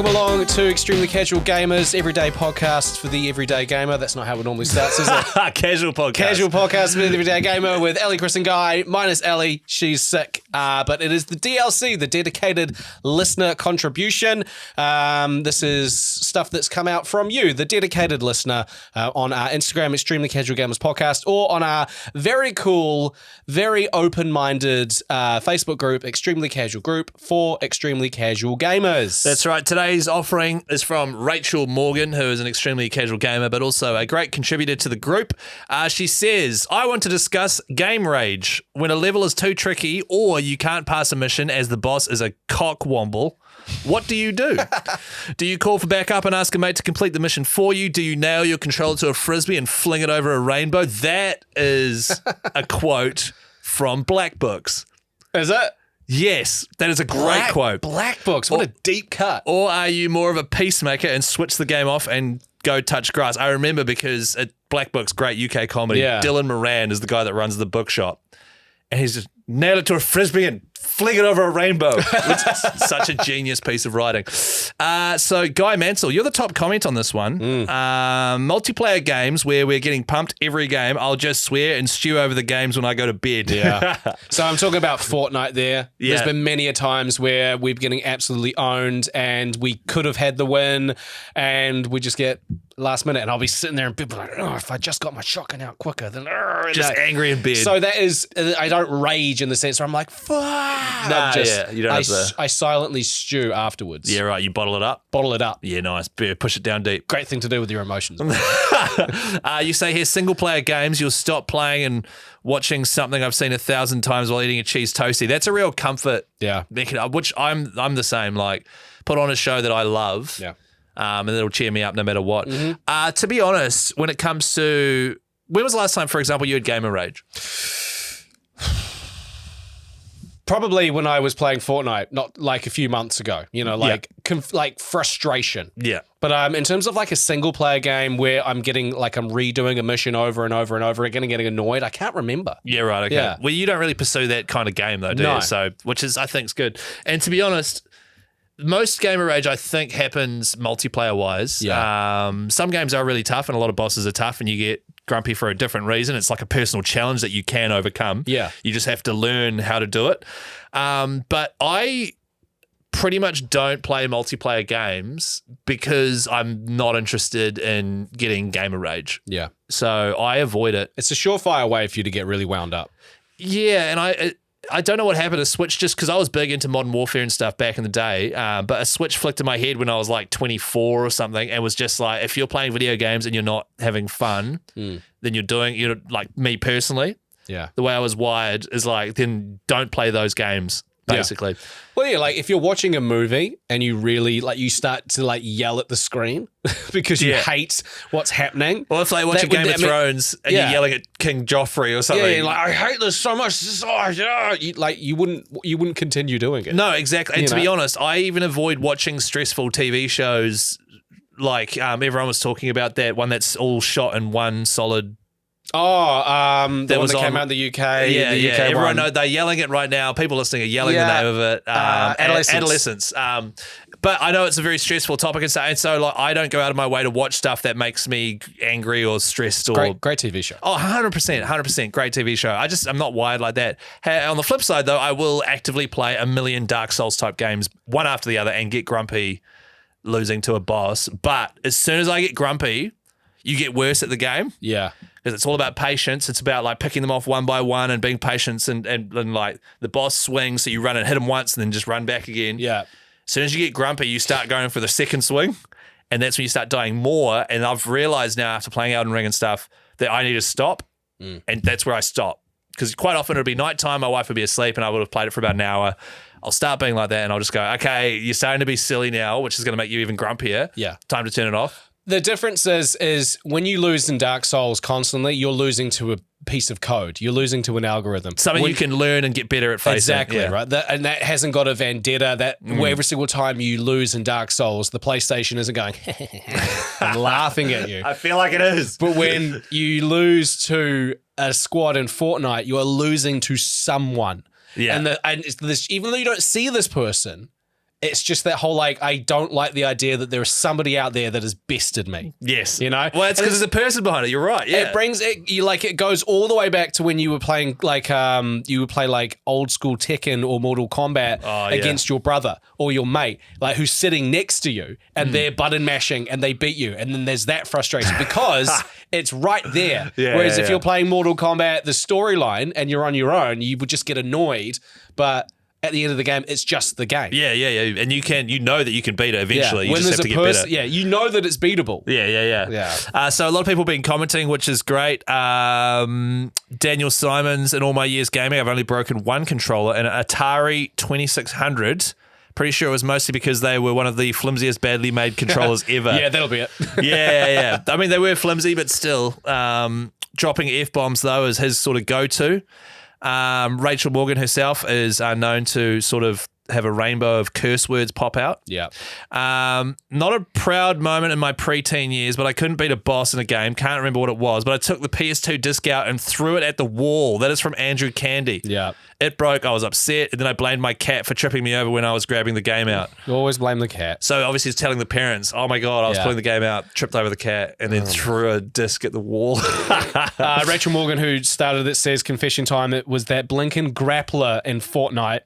Welcome along to Extremely Casual Gamers, everyday podcast for the everyday gamer. That's not how it normally starts, is it? Casual podcast. Casual podcast for the everyday gamer with Ellie, Chris and Guy. Minus Ellie, she's sick. But it is the DLC, the dedicated listener contribution. This is stuff that's come out from you, the dedicated listener, on our Instagram, Extremely Casual Gamers Podcast, or on our very cool, very open-minded Facebook group, Extremely Casual Group for Extremely Casual Gamers. That's right. Today's offering is from Rachel Morgan, who is an extremely casual gamer, but also a great contributor to the group. She says, I want to discuss game rage. When a level is too tricky or you can't pass a mission as the boss is a cockwomble, what do you do? Do you call for backup and ask a mate to complete the mission for you? Do you nail your controller to a frisbee and fling it over a rainbow? That is a quote from Black Books. Is it? Yes, that is a great quote. Black Books, what a deep cut. Or are you more of a peacemaker and switch the game off and go touch grass? I remember because at Black Books, great UK comedy, Dylan Moran is the guy that runs the bookshop. And he's just nail it to a frisbee and fling it over a rainbow. It's such a genius piece of writing. So Guy Mansell, you're the top comment on this one. Multiplayer games where we're getting pumped every game. I'll just swear and stew over the games when I go to bed. Yeah. So I'm talking about Fortnite there. Yeah. There's been many a times where we're getting absolutely owned and we could have had the win and we just get last minute and I'll be sitting there and people are like, oh, if I just got my shotgun out quicker, then just angry in bed. So that is, I don't rage in the sense where I'm like, fuck. Nah, you don't have to. I silently stew afterwards. Yeah, right. You bottle it up. Bottle it up. Yeah, nice. Push it down deep. Great thing to do with your emotions. You say here, single player games, you'll stop playing and watching something I've seen 1,000 times while eating a cheese toastie. That's a real comfort. Yeah. Which I'm the same. Like, put on a show that I love. Yeah. And it'll cheer me up no matter what. To be honest, when it comes to, when was the last time, for example, you had gamer rage? Probably when I was playing Fortnite, not like a few months ago, you know, like like frustration. Yeah. But in terms of like a single player game where I'm getting like I'm redoing a mission over and over and over again and getting annoyed, I can't remember. Yeah, right. Okay. Yeah. Well, you don't really pursue that kind of game though, do No. you? So, which is, I think, is good. And to be honest, most gamer rage, I think, happens multiplayer wise. Yeah. Some games are really tough and a lot of bosses are tough and you get grumpy for a different reason. It's like a personal challenge that you can overcome. Yeah. You just have to learn how to do it. But I pretty much don't play multiplayer games because I'm not interested in getting gamer rage. Yeah. So I avoid it. It's a surefire way for you to get really wound up. Yeah, and I don't know what happened to Switch, just because I was big into Modern Warfare and stuff back in the day, but a Switch flicked in my head when I was like 24 or something and was just like, if you're playing video games and you're not having fun, then you're like me personally, the way I was wired is like, then don't play those games, basically. Yeah. Well, yeah, like if you're watching a movie and you really like you start to like yell at the screen because you hate what's happening. Well, if like watching Game of Thrones and you're yelling at King Joffrey or something. Yeah, like I hate this so much. This is, you wouldn't continue doing it. No, exactly. And to be honest, I even avoid watching stressful TV shows. Like everyone was talking about that one that's all shot in one solid. The one that came out in the UK. Yeah, the UK everyone one. know they're yelling it right now. People listening are yelling the name of it. Adolescence. But I know it's a very stressful topic and so like I don't go out of my way to watch stuff that makes me angry or stressed or great TV show. Oh, 100%, great TV show. I'm not wired like that. On the flip side though, I will actively play a million Dark Souls type games one after the other and get grumpy losing to a boss. But as soon as I get grumpy, you get worse at the game. Yeah. Because it's all about patience. It's about like picking them off one by one and being patient and like the boss swings, so you run and hit him once and then just run back again. Yeah. As soon as you get grumpy, you start going for the second swing, and that's when you start dying more. And I've realized now after playing Elden Ring and stuff that I need to stop, and that's where I stop. Because quite often it'll be nighttime, my wife would be asleep, and I would have played it for about an hour. I'll start being like that, and I'll just go, okay, you're starting to be silly now, which is going to make you even grumpier. Yeah. Time to turn it off. The difference is when you lose in Dark Souls constantly, you're losing to a piece of code. You're losing to an algorithm. Something you can learn and get better at facing. Exactly, right? And that hasn't got a vendetta that where every single time you lose in Dark Souls, the PlayStation isn't going and laughing at you. I feel like it is. But when you lose to a squad in Fortnite, you are losing to someone. Yeah. And it's this, even though you don't see this person, it's just that whole like I don't like the idea that there is somebody out there that has bested me. Yes. You know? Well, it's because there's a person behind it. You're right. Yeah. It brings it. You like it goes all the way back to when you were playing like you would play like old school Tekken or Mortal Kombat against your brother or your mate, like who's sitting next to you and they're button mashing and they beat you, and then there's that frustration because it's right there. Whereas if you're playing Mortal Kombat, the storyline, and you're on your own, you would just get annoyed. But at the end of the game, it's just the game. Yeah. And you know that you can beat it eventually. You when just there's have a to get person, better. you know that it's beatable. Yeah. So a lot of people have been commenting, which is great. Daniel Simons, in all my years gaming, I've only broken one controller, an Atari 2600. Pretty sure it was mostly because they were one of the flimsiest, badly made controllers ever. Yeah, that'll be it. Yeah. I mean, they were flimsy, but still. Dropping F-bombs, though, is his sort of go-to. Rachel Morgan herself is known to sort of have a rainbow of curse words pop out. Yeah. Not a proud moment in my preteen years, but I couldn't beat a boss in a game. Can't remember what it was, but I took the PS2 disc out and threw it at the wall. That is from Andrew Candy. Yeah. It broke. I was upset, and then I blamed my cat for tripping me over when I was grabbing the game out. You always blame the cat. So obviously he's telling the parents, oh my God, I was pulling the game out, tripped over the cat, and then threw a disc at the wall. Rachel Morgan, who started it, says, confession time, it was that blinking grappler in Fortnite.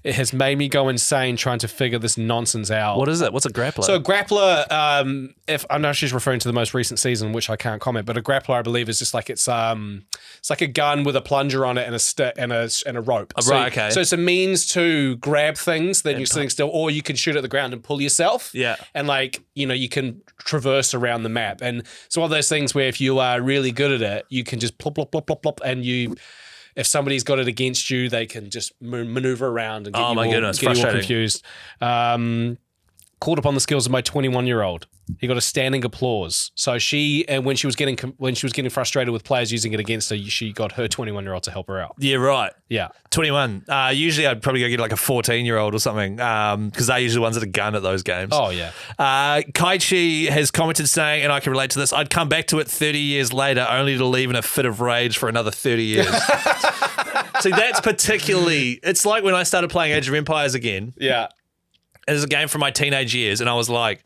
It has made me go insane trying to figure this nonsense out. What is it? What's a grappler? So a grappler, if I know she's referring to the most recent season, which I can't comment, but a grappler, I believe, is just like it's like a gun with a plunger on it and a stick and a rope. Right, okay. So it's a means to grab things that you're sitting still, or you can shoot at the ground and pull yourself. Yeah. And like, you can traverse around the map. And it's one of those things where if you are really good at it, you can just plop, plop, plop, plop, plop, and if somebody's got it against you, they can just maneuver around and get you all confused. Called upon the skills of my 21-year-old. He got a standing applause. So when she was getting frustrated with players using it against her, she got her 21-year-old to help her out. Yeah, right. Yeah. 21. Usually I'd probably go get like a 14-year-old or something because they're usually the ones that are gun at those games. Oh, yeah. Kaichi has commented saying, and I can relate to this, I'd come back to it 30 years later only to leave in a fit of rage for another 30 years. See, that's particularly, it's like when I started playing Age of Empires again. Yeah. It was a game from my teenage years, and I was like,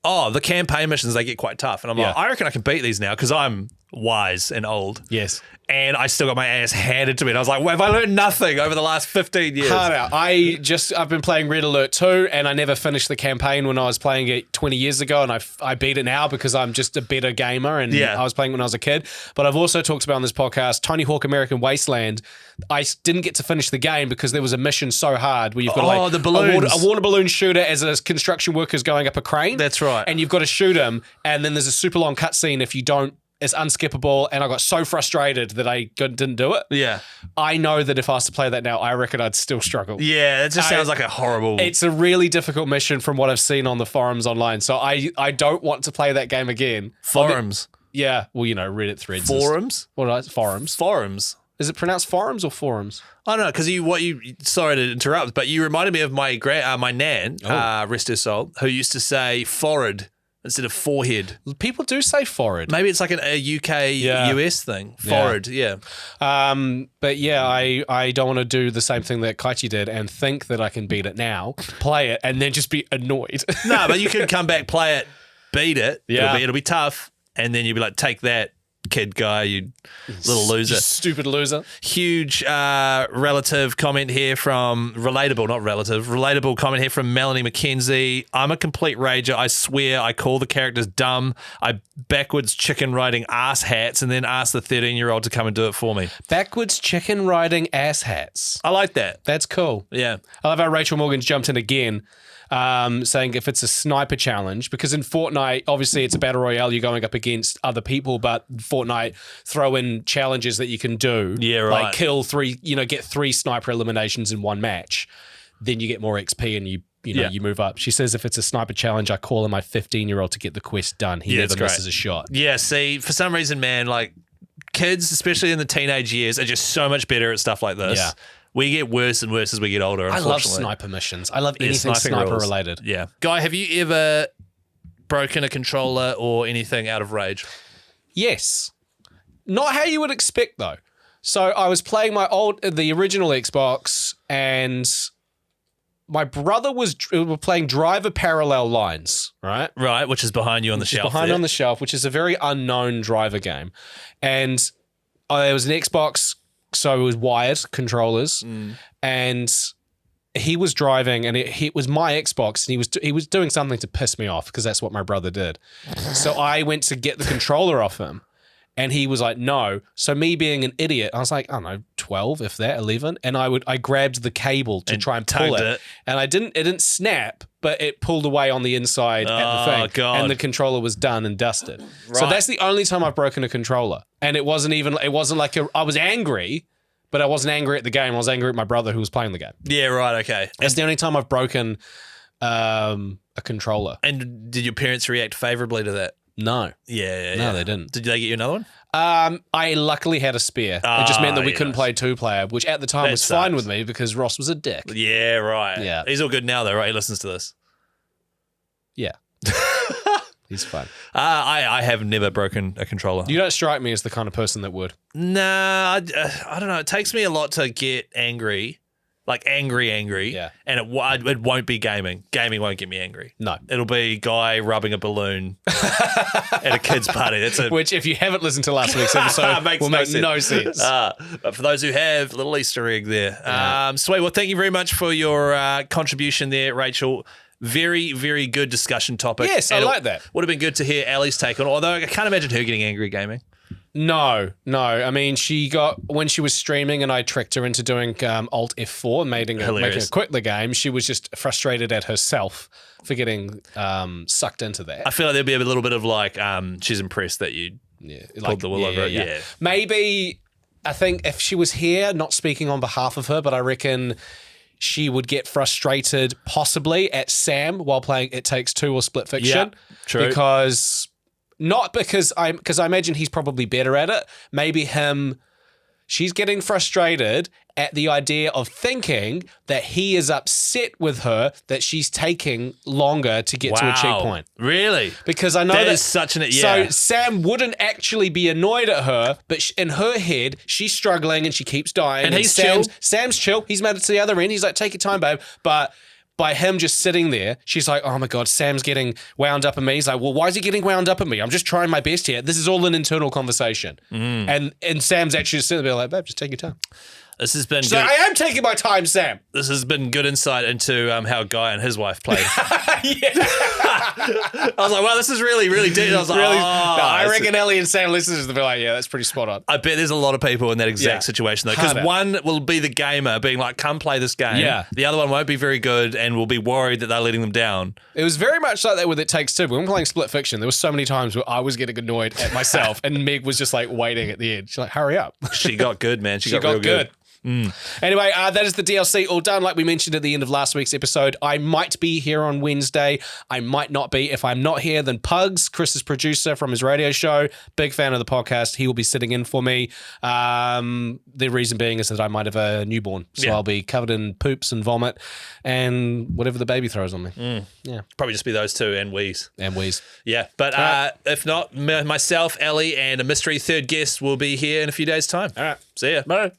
oh, the campaign missions, they get quite tough. And I'm like, I reckon I can beat these now because I'm wise and old. Yes. And I still got my ass handed to me. And I was like, well, have I learned nothing over the last 15 years? Hard out. I've been playing Red Alert 2 and I never finished the campaign when I was playing it 20 years ago, and I beat it now because I'm just a better gamer and I was playing when I was a kid. But I've also talked about on this podcast, Tony Hawk American Wasteland. I didn't get to finish the game because there was a mission so hard where you've got the balloons. a water balloon shooter as a construction worker's going up a crane. That's right. And you've got to shoot him, and then there's a super long cutscene if you don't. It's unskippable, and I got so frustrated that I didn't do it. Yeah. I know that if I was to play that now, I reckon I'd still struggle. Yeah, it just sounds like a horrible... It's a really difficult mission from what I've seen on the forums online, so I don't want to play that game again. Forums? Yeah, well, Reddit threads. Forums? Forums. Forums. Is it pronounced forums or forums? I don't know, because sorry to interrupt, but you reminded me of my nan, rest her soul, who used to say forehead instead of forehead. People do say forehead. Maybe it's like a UK, US thing. Forehead, yeah. But yeah, I don't want to do the same thing that Kaichi did and think that I can beat it now, play it, and then just be annoyed. No, but you could come back, play it, beat it. Yeah. It'll be tough, and then you'll be like, take that, kid guy, you little loser. You stupid loser. Huge relative comment here from relatable comment here from Melanie McKenzie. I'm a complete rager. I swear I call the characters dumb. I backwards chicken riding ass hats and then ask the 13-year-old to come and do it for me. Backwards chicken riding ass hats. I like that. That's cool. Yeah. I love how Rachel Morgan's jumped in again. Saying if it's a sniper challenge, because in Fortnite, obviously it's a battle royale, you're going up against other people, but Fortnite throw in challenges that you can do. Yeah, right. Like kill 3, get 3 sniper eliminations in one match. Then you get more XP and you move up. She says if it's a sniper challenge, I call in my 15-year-old to get the quest done. He never misses a shot. Yeah, see, for some reason, man, like kids, especially in the teenage years, are just so much better at stuff like this. Yeah. We get worse and worse as we get older, I love sniper missions. I love anything sniper related. Yeah. Guy, have you ever broken a controller or anything out of rage? Yes. Not how you would expect, though. So I was playing the original Xbox, and my brother was playing Driver Parallel Lines, right? Right, which is behind you on the shelf. Behind there. on the shelf, which is a very unknown driver game. And it was an Xbox, so it was wired controllers. And he was driving, and it was my Xbox, and he was doing something to piss me off because that's what my brother did. So I went to get the controller off him. And he was like, no. So me being an idiot, I was like, I don't know, 12, if that, 11. And I grabbed the cable to try and pull tugged it. it. And it didn't snap, but it pulled away on the inside at the thing. God. And the controller was done and dusted. So that's the only time I've broken a controller. And it wasn't like I was angry, but I wasn't angry at the game. I was angry at my brother who was playing the game. Yeah, right, okay. That's the only time I've broken a controller. And did your parents react favorably to that? No. Yeah. No, they didn't. Did they get you another one? I luckily had a spare. It just meant that we couldn't yes. play 2-player, which at the time That was fine sucks. with me because Ross was a dick. Yeah, right. Yeah. He's all good now, though, right? He listens to this. Yeah. He's fine. I have never broken a controller. You don't strike me as the kind of person that would. Nah, I don't know. It takes me a lot to get angry, like angry. Yeah. And it won't be gaming. Gaming won't get me angry. No. It'll be guy rubbing a balloon at a kid's party. That's it. Which, if you haven't listened to last week's episode, Makes will no make sense. no sense. But for those who have, little Easter egg there. Yeah. Sweet. Well, thank you very much for your contribution there, Rachel. Very, very good discussion topic. Yes, I And it like that. Would have been good to hear Ali's take on it, although I can't imagine her getting angry at gaming. No. I mean, when she was streaming and I tricked her into doing Alt F4 and making her quit the game, she was just frustrated at herself for getting sucked into that. I feel like there'd be a little bit of like, she's impressed that you pulled the wool over it. Yeah. Maybe, I think if she was here, not speaking on behalf of her, but I reckon she would get frustrated possibly at Sam while playing It Takes Two or Split Fiction. Yeah, true. Because I imagine he's probably better at it. Maybe she's getting frustrated at the idea of thinking that he is upset with her that she's taking longer to get to a checkpoint. Really? Because I know That is such an... So Yeah. Sam wouldn't actually be annoyed at her, but in her head, she's struggling and she keeps dying. And he's chill. Sam's chill. He's made it to the other end. He's like, take your time, babe. But by him just sitting there, she's like, oh my God, Sam's getting wound up at me. He's like, well, why is he getting wound up at me? I'm just trying my best here. This is all an internal conversation. And Sam's actually just sitting there like, babe, just take your time. This has been She's good. like, I am taking my time, Sam. This has been good insight into how Guy and his wife played. I was like, wow, this is really, really deep. I was like, I reckon Ellie and Sam listen to this and be like, yeah, that's pretty spot on. I bet there's a lot of people in that exact situation though, because Harder. one will be the gamer being like, come play this game. Yeah. The other one won't be very good and will be worried that they're letting them down. It was very much like that with It Takes Two. When we were playing Split Fiction, there were so many times where I was getting annoyed at myself and Meg was just like waiting at the end. She's like, hurry up. She got good, man. She She got real good. Anyway, that is the DLC all done. Like we mentioned at the end of last week's episode, I might be here on Wednesday. I might not be. If I'm not here, then Pugs, Chris's producer from his radio show, big fan of the podcast, he will be sitting in for me. The reason being is that I might have a newborn. So I'll be covered in poops and vomit and whatever the baby throws on me. Yeah. Probably just be those two and Wheeze. And wheeze. Yeah, but if not, myself, Ellie, and a mystery third guest will be here in a few days' time. All right. See ya. Bye.